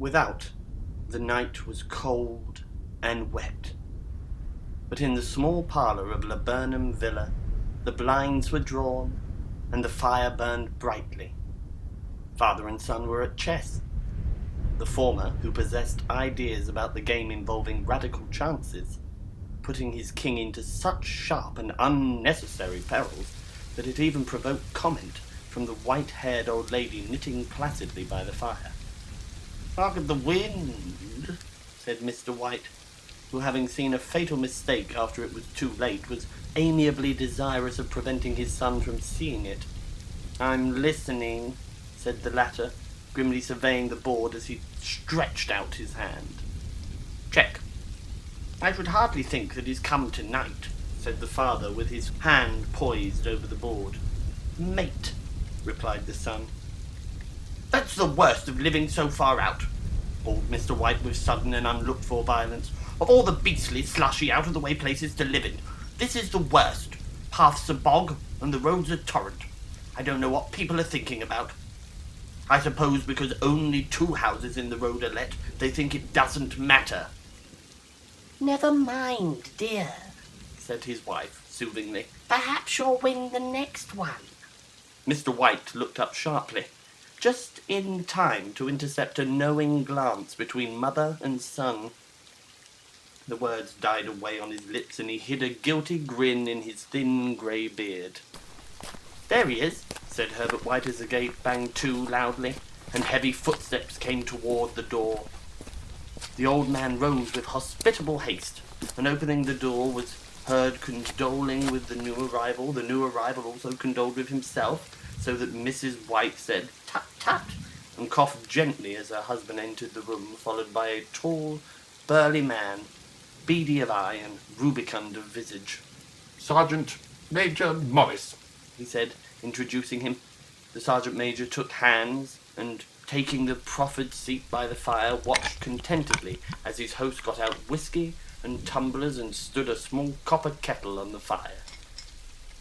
Without, the night was cold and wet. But in the small parlour of Laburnum Villa, the blinds were drawn, and the fire burned brightly. Father and son were at chess. The former, who possessed ideas about the game involving radical chances, putting his king into such sharp and unnecessary perils that it even provoked comment from the white-haired old lady knitting placidly by the fire. "Hark at the wind," said Mr. White, who, having seen a fatal mistake after it was too late, was amiably desirous of preventing his son from seeing it. "I'm listening," said the latter, grimly surveying the board as he stretched out his hand. "Check. I should hardly think that he's come tonight," said the father, with his hand poised over the board. "Mate," replied the son. "That's the worst of living so far out," bawled Mr. White with sudden and unlooked-for violence. "Of all the beastly, slushy, out-of-the-way places to live in, this is the worst. Path's a bog, and the road's a torrent. I don't know what people are thinking about. I suppose because only 2 houses in the road are let, they think it doesn't matter." "Never mind, dear," said his wife soothingly. "Perhaps you'll win the next one." Mr. White looked up sharply, just in time to intercept a knowing glance between mother and son. The words died away on his lips, and he hid a guilty grin in his thin grey beard. "There he is," said Herbert White as the gate banged to loudly, and heavy footsteps came toward the door. The old man rose with hospitable haste, and opening the door was heard condoling with the new arrival. The new arrival also condoled with himself, so that Mrs. White said, "Tut, tut," and coughed gently as her husband entered the room, followed by a tall, burly man, beady of eye and rubicund of visage. "Sergeant Major Morris," he said, introducing him. The sergeant major took hands, and, taking the proffered seat by the fire, watched contentedly as his host got out whiskey and tumblers and stood a small copper kettle on the fire.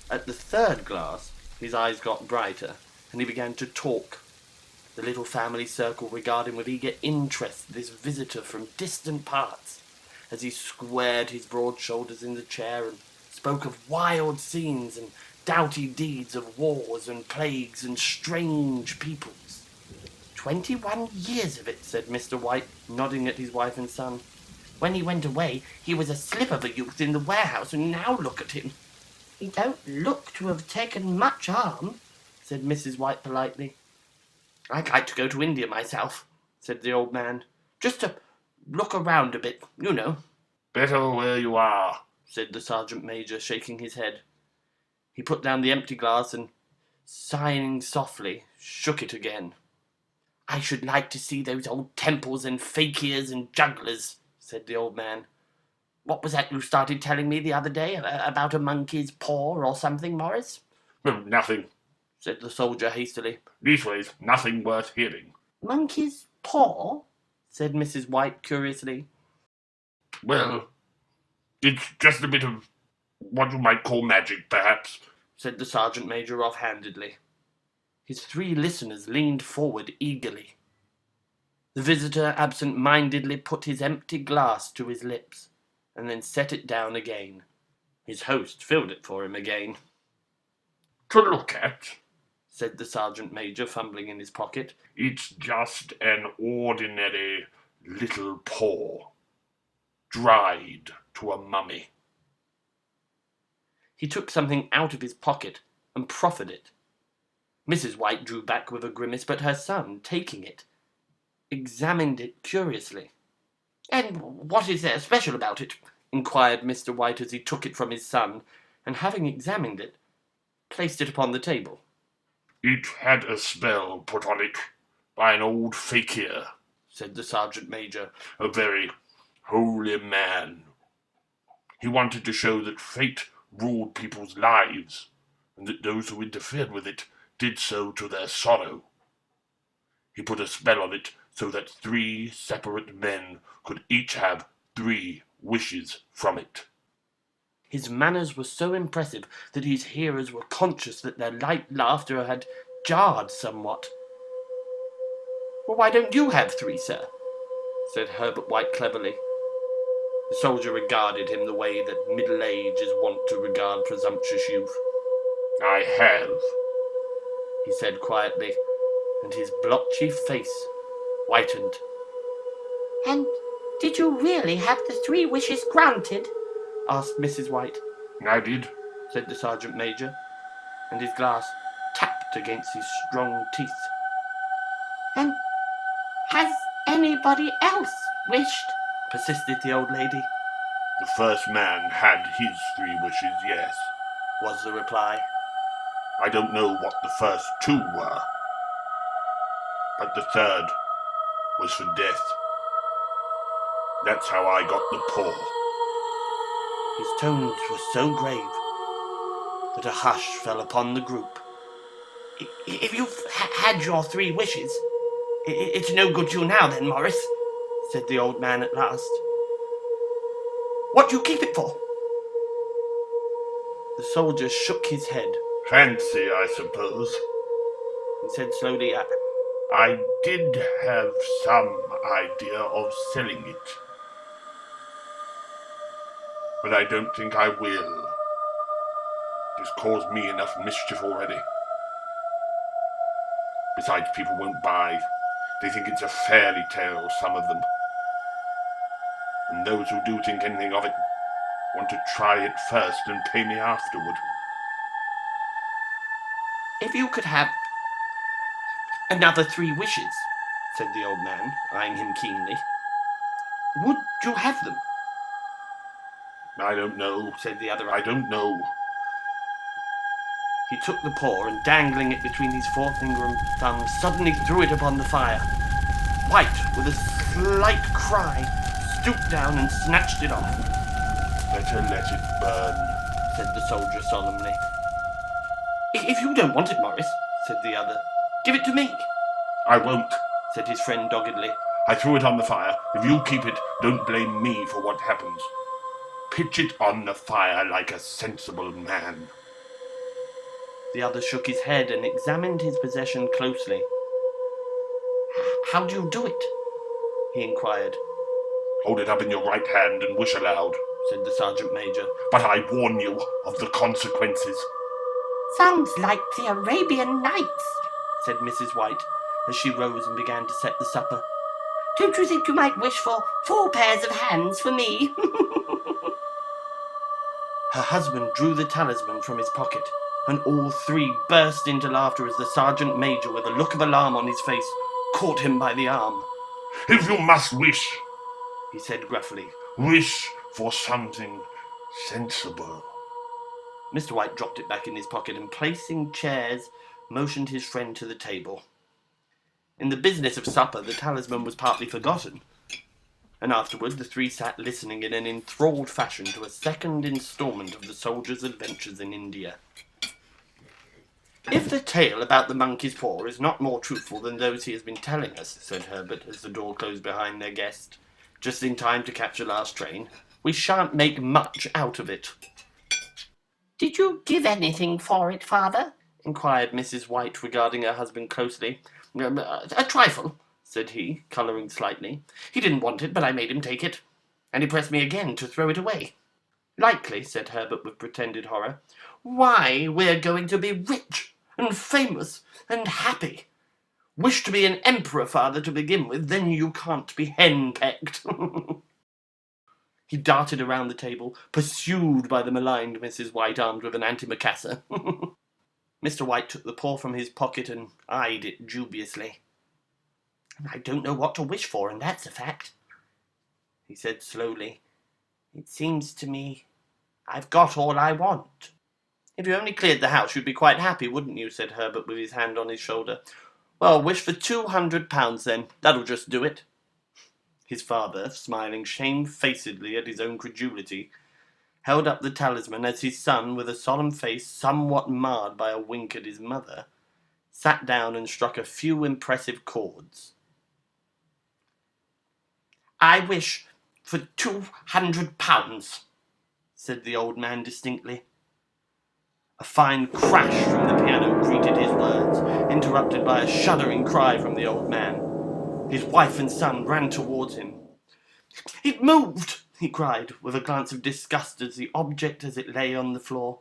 At the 3rd glass, his eyes got brighter, and he began to talk. The little family circle regarded with eager interest this visitor from distant parts, as he squared his broad shoulders in the chair and spoke of wild scenes and doughty deeds of wars and plagues and strange peoples. 21 years of it," said Mr. White, nodding at his wife and son. "When he went away, he was a slip of a youth in the warehouse, and now look at him." "He don't look to have taken much harm," said Mrs. White politely. "I'd like to go to India myself," said the old man. "Just to look around a bit, you know." "Better where you are," said the sergeant major, shaking his head. He put down the empty glass and, sighing softly, shook it again. "I should like to see those old temples and fakirs and jugglers," said the old man. "What was that you started telling me the other day about a monkey's paw or something, Morris?" "Nothing," said the soldier hastily. "Leastways, nothing worth hearing." "Monkey's paw?" said Mrs. White curiously. "Well, it's just a bit of what you might call magic, perhaps," said the sergeant major offhandedly. His 3 listeners leaned forward eagerly. The visitor absent-mindedly put his empty glass to his lips, and then set it down again. His host filled it for him again. "To look at," said the sergeant major, fumbling in his pocket, "it's just an ordinary little paw, dried to a mummy." He took something out of his pocket and proffered it. Mrs. White drew back with a grimace, but her son, taking it, examined it curiously. "And what is there special about it?" inquired Mr. White as he took it from his son, and having examined it, placed it upon the table. "It had a spell put on it by an old fakir," said the sergeant major, "a very holy man. He wanted to show that fate ruled people's lives, and that those who interfered with it did so to their sorrow. He put a spell on it so that 3 separate men could each have 3 wishes from it." His manners were so impressive that his hearers were conscious that their light laughter had jarred somewhat. "Well, why don't you have 3, sir?" said Herbert White cleverly. The soldier regarded him the way that middle age is wont to regard presumptuous youth. I have, he said quietly, and his blotchy face whitened. And did you really have the 3 wishes granted? asked Mrs. White. I did, said the sergeant major, and his glass tapped against his strong teeth. And has anybody else wished? persisted the old lady. The first man had his 3 wishes, yes. Was the reply. I don't know what the first 2 were, but the 3rd was for death. That's how I got the paw. His tones were so grave that a hush fell upon the group. If you've had your 3 wishes, it's no good to you now then, Morris, said the old man at last. What do you keep it for? The soldier shook his head. Fancy, I suppose. He said slowly, I did have some idea of selling it, but I don't think I will. It's caused me enough mischief already. Besides, people won't buy. They think it's a fairy tale, some of them. And those who do think anything of it want to try it first and pay me afterward. If you could have another 3 wishes, said the old man, eyeing him keenly, would you have them? I don't know, said the other. I don't know. He took the paw and, dangling it between his forefinger and thumb, suddenly threw it upon the fire. White, with a slight cry, stooped down and snatched it off. Better let it burn, said the soldier solemnly. If you don't want it, Morris, said the other, give it to me. I won't, said his friend doggedly. I threw it on the fire. If you keep it, don't blame me for what happens. Pitch it on the fire like a sensible man. The other shook his head and examined his possession closely. How do you do it? He inquired. Hold it up in your right hand and wish aloud, said the sergeant major. But I warn you of the consequences. Sounds like the Arabian Nights, said Mrs. White, as she rose and began to set the supper. Don't you think you might wish for 4 pairs of hands for me? Her husband drew the talisman from his pocket, and all 3 burst into laughter as the sergeant major, with a look of alarm on his face, caught him by the arm. If you must wish, he said gruffly, wish for something sensible. Mr. White dropped it back in his pocket and, placing chairs, motioned his friend to the table. In the business of supper, the talisman was partly forgotten, and afterward the 3 sat listening in an enthralled fashion to a second instalment of the soldier's adventures in India. If the tale about the monkey's paw is not more truthful than those he has been telling us, said Herbert, as the door closed behind their guest, just in time to catch the last train, we shan't make much out of it. Did you give anything for it, father? inquired Mrs. White, regarding her husband closely. A trifle, said he, colouring slightly. He didn't want it, but I made him take it, and he pressed me again to throw it away. Likely, said Herbert with pretended horror. Why, we're going to be rich and famous and happy. Wish to be an emperor, father, to begin with, then you can't be henpecked. He darted around the table, pursued by the maligned Mrs. White, armed with an antimacassar. Mr. White took the paw from his pocket and eyed it dubiously. I don't know what to wish for, and that's a fact, he said slowly. It seems to me I've got all I want. If you only cleared the house, you'd be quite happy, wouldn't you? Said Herbert with his hand on his shoulder. Well, wish for £200 then. That'll just do it. His father, smiling shamefacedly at his own credulity, held up the talisman as his son, with a solemn face somewhat marred by a wink at his mother, sat down and struck a few impressive chords. I wish for £200, said the old man distinctly. A fine crash from the piano greeted his words, interrupted by a shuddering cry from the old man. His wife and son ran towards him. "It moved!" he cried, with a glance of disgust at the object as it lay on the floor.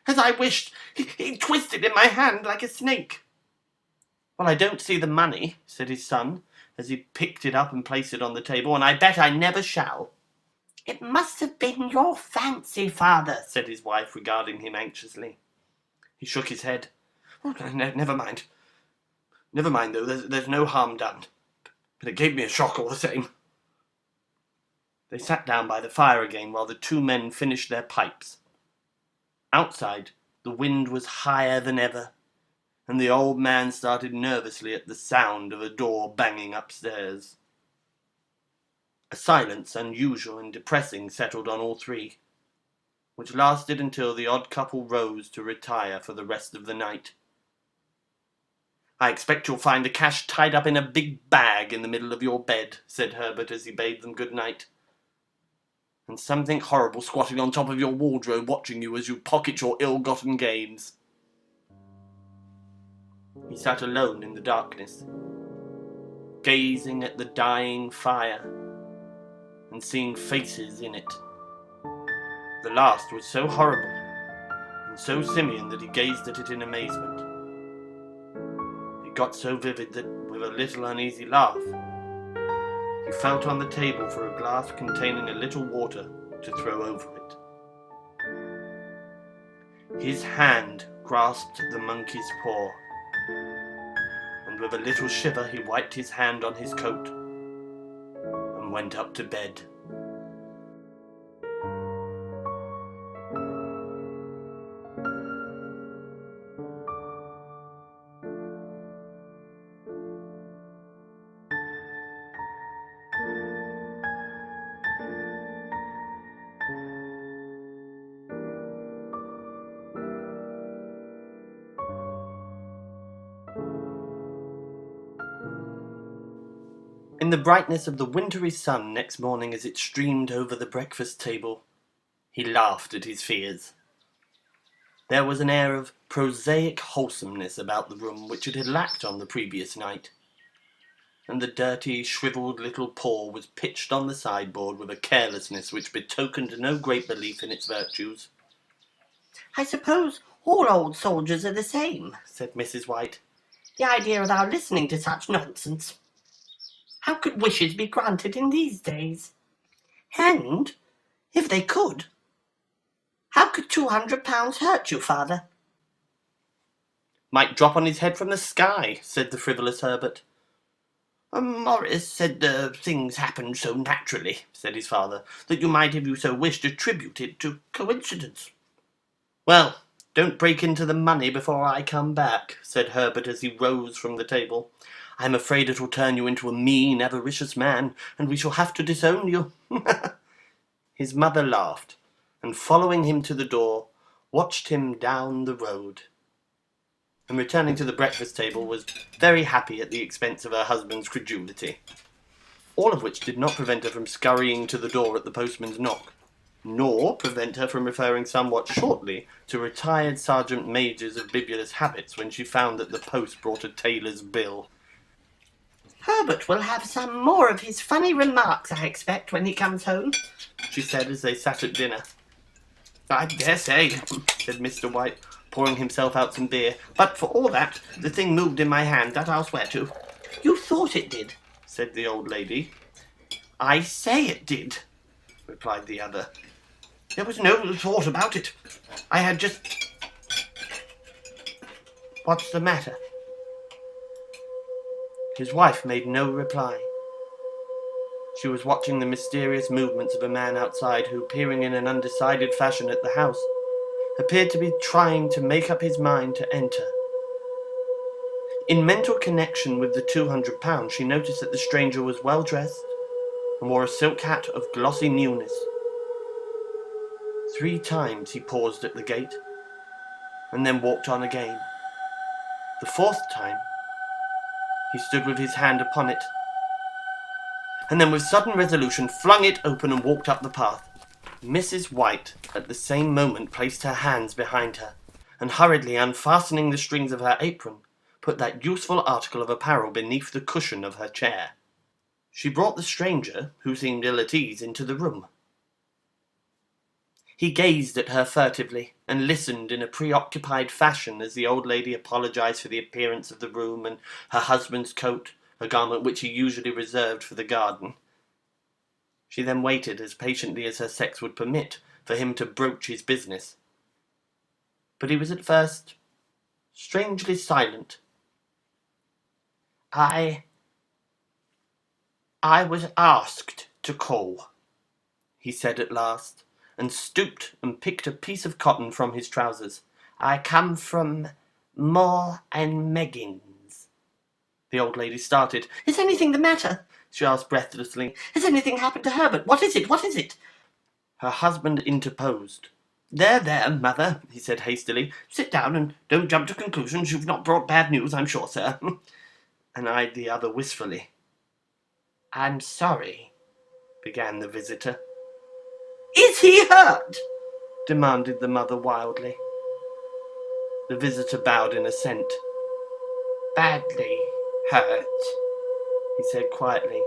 "As I wished! It twisted in my hand like a snake." "Well, I don't see the money," said his son, as he picked it up and placed it on the table, "and I bet I never shall." It must have been your fancy, father, said his wife, regarding him anxiously. He shook his head. Never mind. Never mind, though. There's no harm done. But it gave me a shock all the same." They sat down by the fire again while the two men finished their pipes. Outside, the wind was higher than ever, and the old man started nervously at the sound of a door banging upstairs. A silence unusual and depressing settled on all three, which lasted until the odd couple rose to retire for the rest of the night. "I expect you'll find the cash tied up in a big bag in the middle of your bed," said Herbert as he bade them good night. "And something horrible squatting on top of your wardrobe watching you as you pocket your ill-gotten gains." He sat alone in the darkness, gazing at the dying fire and seeing faces in it. The last was so horrible and so simian that he gazed at it in amazement. It got so vivid that, with a little uneasy laugh, he felt on the table for a glass containing a little water to throw over it. His hand grasped the monkey's paw, and with a little shiver he wiped his hand on his coat and went up to bed. In the brightness of the wintry sun next morning as it streamed over the breakfast table, he laughed at his fears. There was an air of prosaic wholesomeness about the room which it had lacked on the previous night, and the dirty, shriveled little paw was pitched on the sideboard with a carelessness which betokened no great belief in its virtues. "I suppose all old soldiers are the same," said Mrs. White. "The idea of our listening to such nonsense. How could wishes be granted in these days? And, if they could, how could £200 hurt you, father?" "Might drop on his head from the sky," said the frivolous Herbert. "Morris said things happened so naturally," said his father, "that you might, if you so wished, attribute it to coincidence." "Well, don't break into the money before I come back," said Herbert as he rose from the table. "I'm afraid it'll turn you into a mean, avaricious man, and we shall have to disown you." His mother laughed, and following him to the door, watched him down the road, and returning to the breakfast table was very happy at the expense of her husband's credulity. All of which did not prevent her from scurrying to the door at the postman's knock, nor prevent her from referring somewhat shortly to retired sergeant majors of bibulous habits when she found that the post brought a tailor's bill. "Herbert will have some more of his funny remarks, I expect, when he comes home," she said as they sat at dinner. "I dare say," said Mr. White, pouring himself out some beer. "But for all that, the thing moved in my hand, that I'll swear to." "You thought it did," said the old lady. "I say it did," replied the other. "There was no thought about it. I had just—" "What's the matter?" His wife made no reply. She was watching the mysterious movements of a man outside who, peering in an undecided fashion at the house, appeared to be trying to make up his mind to enter. In mental connection with the £200, she noticed that the stranger was well dressed and wore a silk hat of glossy newness. 3 times he paused at the gate, and then walked on again. The 4th time, he stood with his hand upon it, and then with sudden resolution flung it open and walked up the path. Mrs. White at the same moment placed her hands behind her, and hurriedly unfastening the strings of her apron, put that useful article of apparel beneath the cushion of her chair. She brought the stranger, who seemed ill at ease, into the room. He gazed at her furtively and listened in a preoccupied fashion as the old lady apologized for the appearance of the room and her husband's coat, a garment which he usually reserved for the garden. She then waited as patiently as her sex would permit for him to broach his business. But he was at first strangely silent. I was asked to call, he said at last, and stooped and picked a piece of cotton from his trousers. I come from Moore and Meggins. The old lady started. Is anything the matter? She asked breathlessly. Has anything happened to Herbert? What is it? What is it? Her husband interposed. There, mother, he said hastily. Sit down and don't jump to conclusions. You've not brought bad news, I'm sure, sir. And eyed the other wistfully. I'm sorry, began the visitor. Is he hurt? Demanded the mother wildly. The visitor bowed in assent. Badly hurt, he said quietly.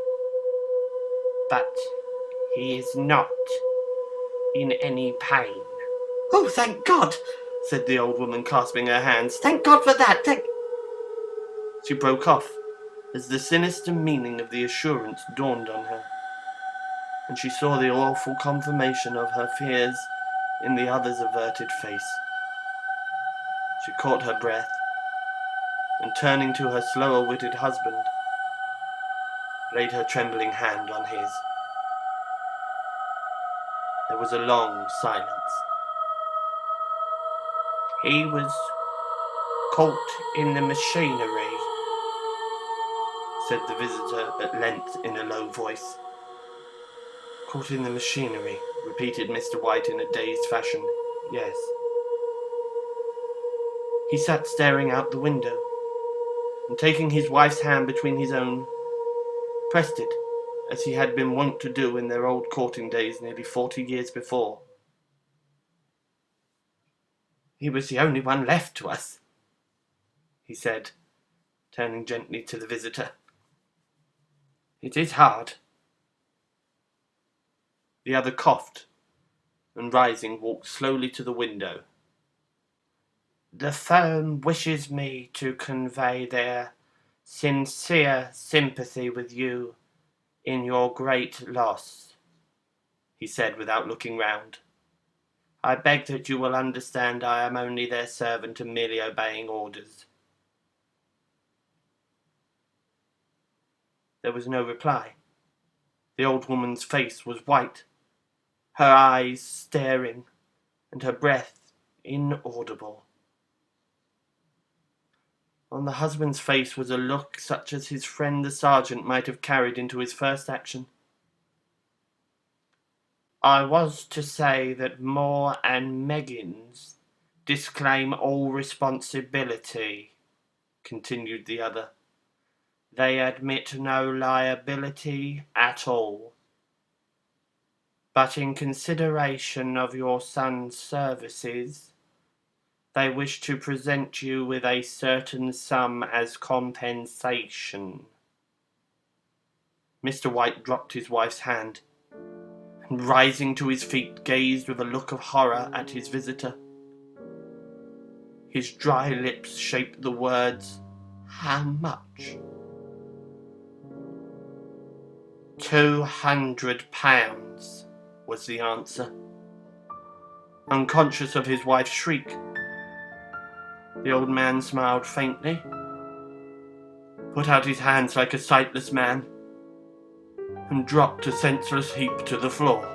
But he is not in any pain. Oh, thank God, said the old woman, clasping her hands. Thank God for that, She broke off as the sinister meaning of the assurance dawned on her, and she saw the awful confirmation of her fears in the other's averted face. She caught her breath, and turning to her slower-witted husband, laid her trembling hand on his. There was a long silence. He was caught in the machinery, said the visitor at length in a low voice. Caught in the machinery, repeated Mr. White in a dazed fashion. Yes. He sat staring out the window, and taking his wife's hand between his own, pressed it, as he had been wont to do in their old courting days nearly 40 years before. He was the only one left to us, he said, turning gently to the visitor. It is hard. The other coughed, and rising, walked slowly to the window. The firm wishes me to convey their sincere sympathy with you in your great loss, he said without looking round. I beg that you will understand I am only their servant and merely obeying orders. There was no reply. The old woman's face was white, her eyes staring, and her breath inaudible. On the husband's face was a look such as his friend the sergeant might have carried into his first action. I was to say that Moore and Meggins disclaim all responsibility, continued the other. They admit no liability at all. But in consideration of your son's services, they wish to present you with a certain sum as compensation. Mr. White dropped his wife's hand, and rising to his feet, gazed with a look of horror at his visitor. His dry lips shaped the words, How much? £200, was the answer. Unconscious of his wife's shriek, the old man smiled faintly, put out his hands like a sightless man, and dropped a senseless heap to the floor.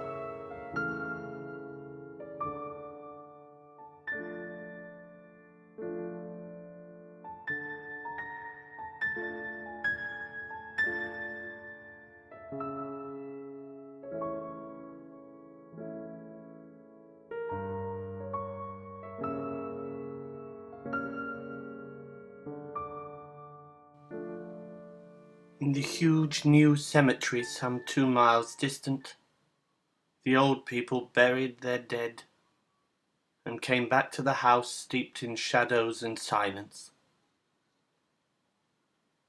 In the huge new cemetery some 2 miles distant, the old people buried their dead and came back to the house steeped in shadows and silence.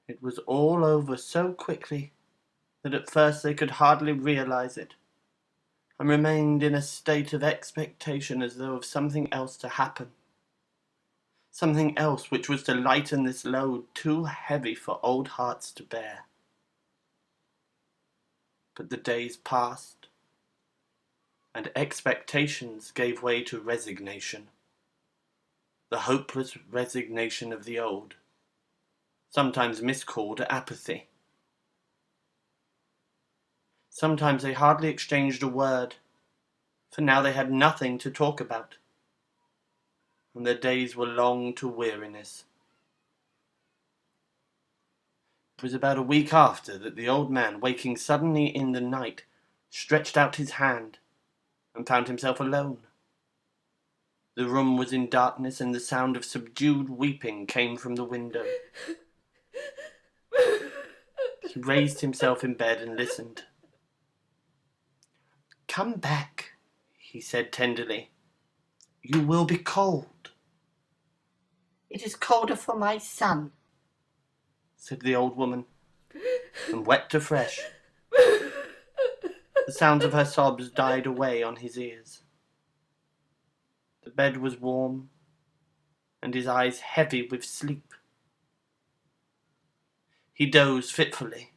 It was all over so quickly that at first they could hardly realize it, and remained in a state of expectation as though of something else to happen. Something else which was to lighten this load too heavy for old hearts to bear. But the days passed, and expectations gave way to resignation. The hopeless resignation of the old, sometimes miscalled apathy. Sometimes they hardly exchanged a word, for now they had nothing to talk about, and their days were long to weariness. It was about a week after that the old man, waking suddenly in the night, stretched out his hand and found himself alone. The room was in darkness, and the sound of subdued weeping came from the window. He raised himself in bed and listened. "Come back," he said tenderly. "You will be cold." "It is colder for my son," said the old woman, and wept afresh. The sounds of her sobs died away on his ears. The bed was warm, and his eyes heavy with sleep. He dozed fitfully,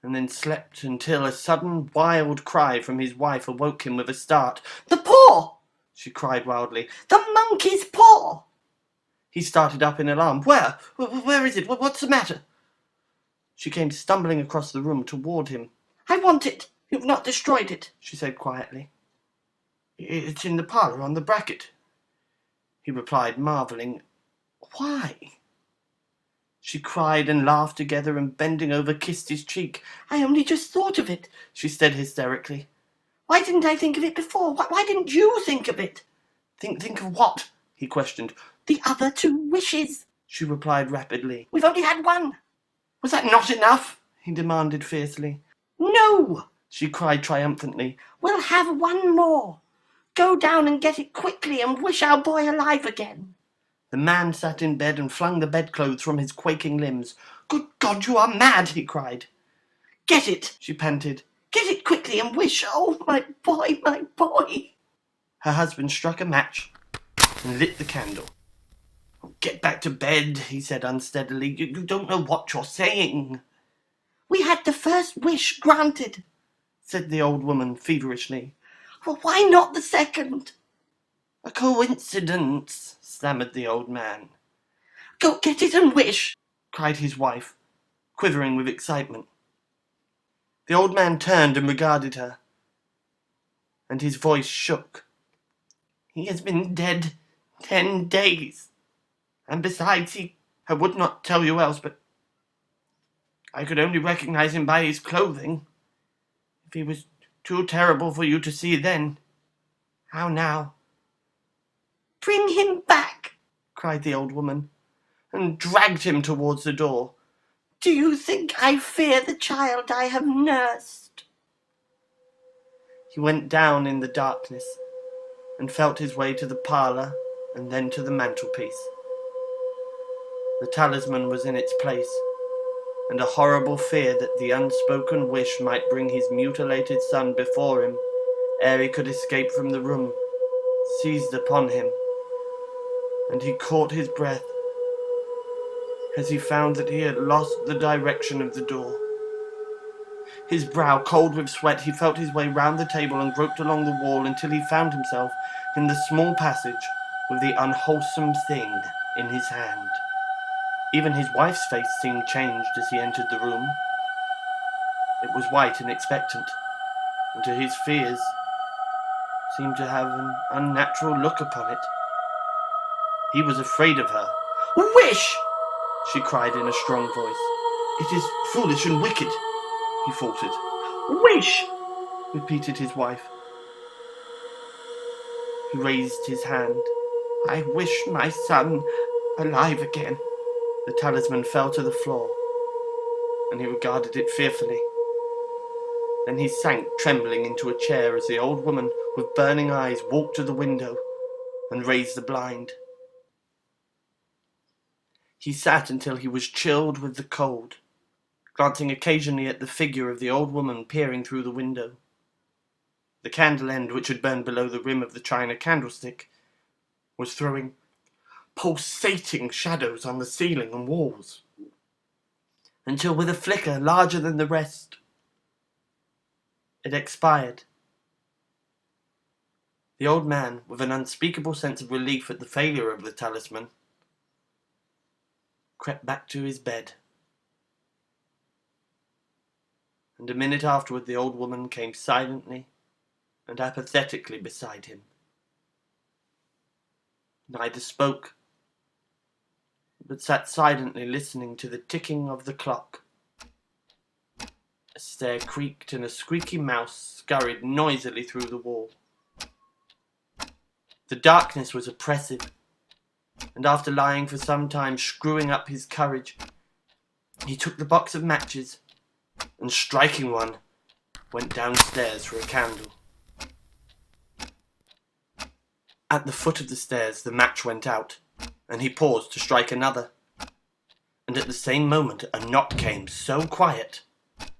and then slept until a sudden wild cry from his wife awoke him with a start. "The paw!" she cried wildly. "The monkey's paw!" He started up in alarm. "Where? Where is it? What's the matter?" She came stumbling across the room toward him. "I want it. You've not destroyed it," she said quietly. "It's in the parlour on the bracket," he replied, marvelling. "Why?" She cried and laughed together, and bending over kissed his cheek. "I only just thought of it," she said hysterically. "Why didn't I think of it before? Why didn't you think of it?" Think of what?" he questioned. "The other 2 wishes," she replied rapidly. "We've only had one." "Was that not enough?" he demanded fiercely. "No," she cried triumphantly. "We'll have one more. Go down and get it quickly and wish our boy alive again." The man sat in bed and flung the bedclothes from his quaking limbs. "Good God, you are mad!" he cried. "Get it," she panted. "Get it quickly and wish, oh, my boy, my boy." Her husband struck a match and lit the candle. "Get back to bed," he said unsteadily. You don't know what you're saying." "We had the first wish granted," said the old woman feverishly. "Well, why not the second?" "A coincidence," stammered the old man. "Go get it and wish," cried his wife, quivering with excitement. The old man turned and regarded her, and his voice shook. "He has been dead 10 days, and besides, I would not tell you else, but I could only recognize him by his clothing. If he was too terrible for you to see then, how now?" "Bring him back," cried the old woman, and dragged him towards the door. "Do you think I fear the child I have nursed?" He went down in the darkness and felt his way to the parlour and then to the mantelpiece. The talisman was in its place, and a horrible fear that the unspoken wish might bring his mutilated son before him ere he could escape from the room seized upon him, and he caught his breath as he found that he had lost the direction of the door. His brow cold with sweat, he felt his way round the table and groped along the wall until he found himself in the small passage with the unwholesome thing in his hand. Even his wife's face seemed changed as he entered the room. It was white and expectant, and to his fears seemed to have an unnatural look upon it. He was afraid of her. "Wish!" she cried in a strong voice. "It is foolish and wicked," he faltered. "Wish!" repeated his wife. He raised his hand. "I wish my son alive again." The talisman fell to the floor, and he regarded it fearfully. Then he sank trembling into a chair as the old woman with burning eyes walked to the window and raised the blind. He sat until he was chilled with the cold, glancing occasionally at the figure of the old woman peering through the window. The candle end, which had burned below the rim of the china candlestick, was throwing pulsating shadows on the ceiling and walls, until with a flicker larger than the rest, it expired. The old man, with an unspeakable sense of relief at the failure of the talisman, crept back to his bed. And a minute afterward the old woman came silently and apathetically beside him. Neither spoke, but sat silently listening to the ticking of the clock. A stair creaked and a squeaky mouse scurried noisily through the wall. The darkness was oppressive, and after lying for some time screwing up his courage, he took the box of matches and, striking one, went downstairs for a candle. At the foot of the stairs the match went out, and he paused to strike another, and at the same moment a knock came, so quiet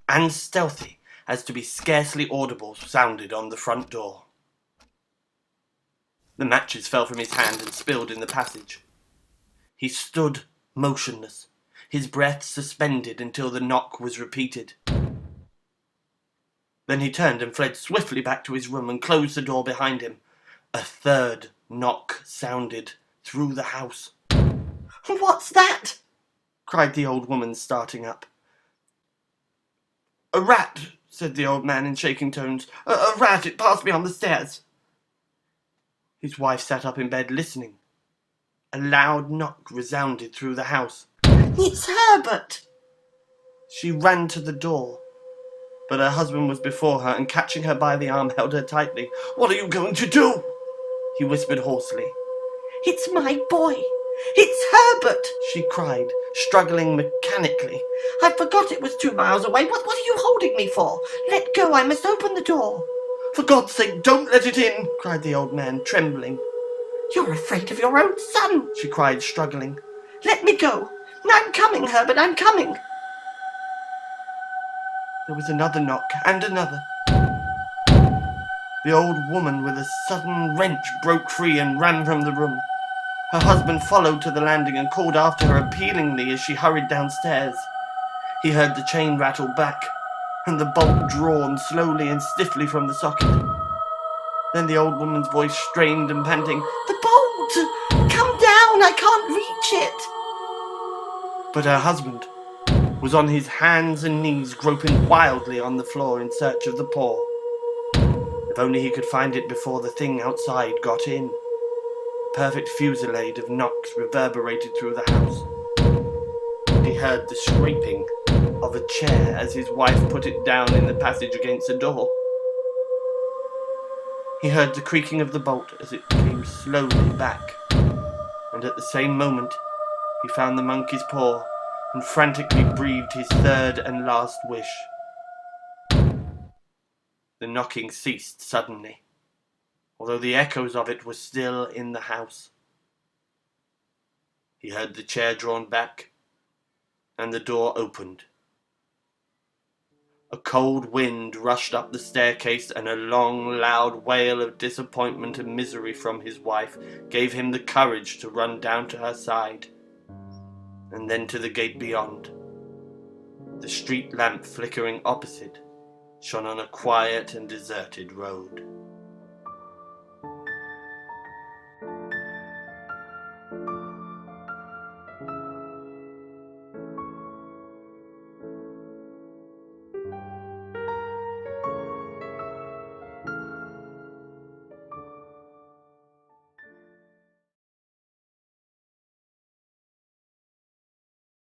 and stealthy as to be scarcely audible, sounded on the front door. The matches fell from his hand and spilled in the passage. He stood motionless, his breath suspended until the knock was repeated. Then he turned and fled swiftly back to his room and closed the door behind him. A third knock sounded through the house. "What's that?" cried the old woman, starting up. "A rat," said the old man in shaking tones. A rat, it passed me on the stairs." His wife sat up in bed listening. A loud knock resounded through the house. "It's Herbert!" She ran to the door, but her husband was before her and, catching her by the arm, held her tightly. "What are you going to do?" he whispered hoarsely. "It's my boy! It's Herbert!" she cried, struggling mechanically. "I forgot it was 2 miles away. What are you holding me for? Let go, I must open the door." "For God's sake, don't let it in!" cried the old man, trembling. "You're afraid of your own son!" she cried, struggling. "Let me go! I'm coming, Herbert, I'm coming!" There was another knock, and another. The old woman, with a sudden wrench, broke free and ran from the room. Her husband followed to the landing and called after her appealingly as she hurried downstairs. He heard the chain rattle back, and the bolt drawn slowly and stiffly from the socket. Then the old woman's voice, strained and panting. "The bolt! Come down, I can't reach it!" But her husband was on his hands and knees, groping wildly on the floor in search of the paw. If only he could find it before the thing outside got in. A perfect fusillade of knocks reverberated through the house. He heard the scraping of a chair as his wife put it down in the passage against the door. He heard the creaking of the bolt as it came slowly back, and at the same moment he found the monkey's paw and frantically breathed his third and last wish. The knocking ceased suddenly, although the echoes of it were still in the house. He heard the chair drawn back, and the door opened. A cold wind rushed up the staircase, and a long, loud wail of disappointment and misery from his wife gave him the courage to run down to her side, and then to the gate beyond. The street lamp, flickering opposite, shone on a quiet and deserted road.